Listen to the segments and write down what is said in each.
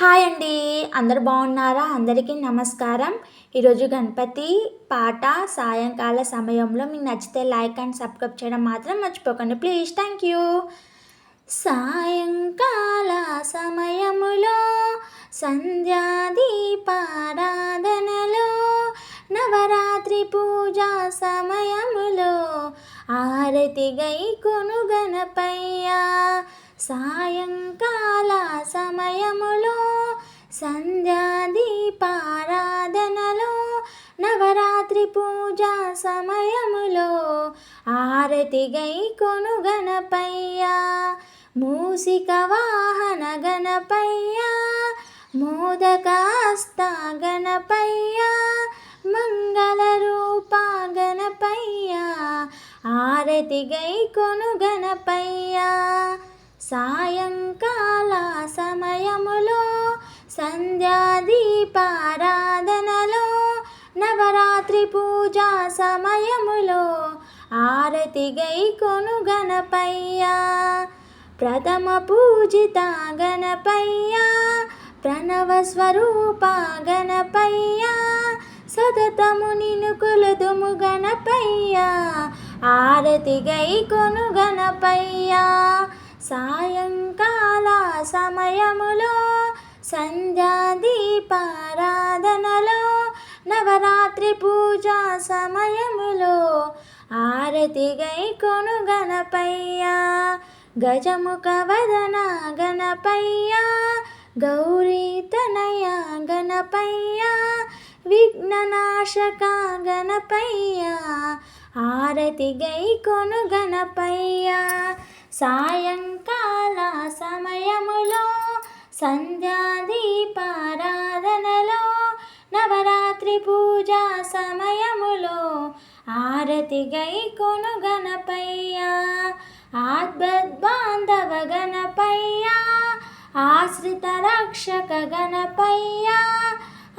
Hi అండి. అందరూ బాగున్నారా? అందరికీ నమస్కారం. ఈరోజు గణపతి పాట సాయంకాల సమయంలో మీకు నచ్చితే లైక్ అండ్ సబ్స్క్రైబ్ చేయడం మాత్రం మర్చిపోకండి ప్లీజ్. Thank you. సాయంకాల సమయములో సంధ్యాదీపారాధనలో నవరాత్రి పూజా సమయములో ఆరతి గై కొను గణపయ్యా. సాయంకాల సమయములో సంధ్యాదీపారాధనలో నవరాత్రి పూజా సమయములో ఆరతి గై కొను గణపయ్యా. మూసిక వాహన గణపయ్యా, మోదకాస్త గణపయ్యా, మంగళ రూప గణపయ్యా, ఆరతి గై కొను గణపయ్యా. సాయంకాల సమయములో సంధ్యాదీపారాధనలో నవరాత్రి పూజా సమయములో ఆరతి గై కొను గణపయ్యా. ప్రథమ పూజిత గణపయ్యా, ప్రణవ స్వరూప గణపయ్యా, సతతము నిన్ను కొలుదుము గణపయ్యా, ఆరతి గై కొను గణపయ్యా. సాయంకాల సమయములో సంధ్యాదీపారాధనలో నవరాత్రి పూజా సమయములో ఆరతి గై కొను గణపయ్యా. గజముఖ వదన గణపయ్యా, గౌరీ తనయ గణపయ్యా, విఘ్ననాశక గణపయ్యా, ఆరతి గై కొను గణపయ్యా. సాయంకాల సమయములో సంధ్యాదీపారాధనలో నవరాత్రి పూజా సమయములో ఆరతి గై కొను గణపయ్యా. ఆత్మద్బాంధవ గణపయ్యా, ఆశ్రిత రక్షక గణపయ్యా,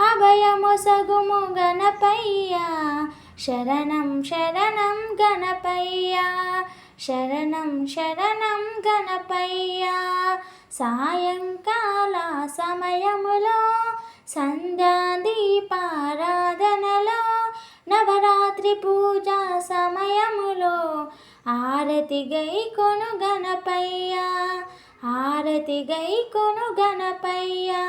అభయమొసగుము గణపయ్యా, శరణం శరణం గణపయ్యా, శరణం శరణం గణపయ్యా. సాయంకాల సమయములో సంధ్యాదీపారాధనలో నవరాత్రి పూజా సమయములో ఆరతి గై కొను గణపయ్యా, ఆరతి గై కొను గణపయ్యా.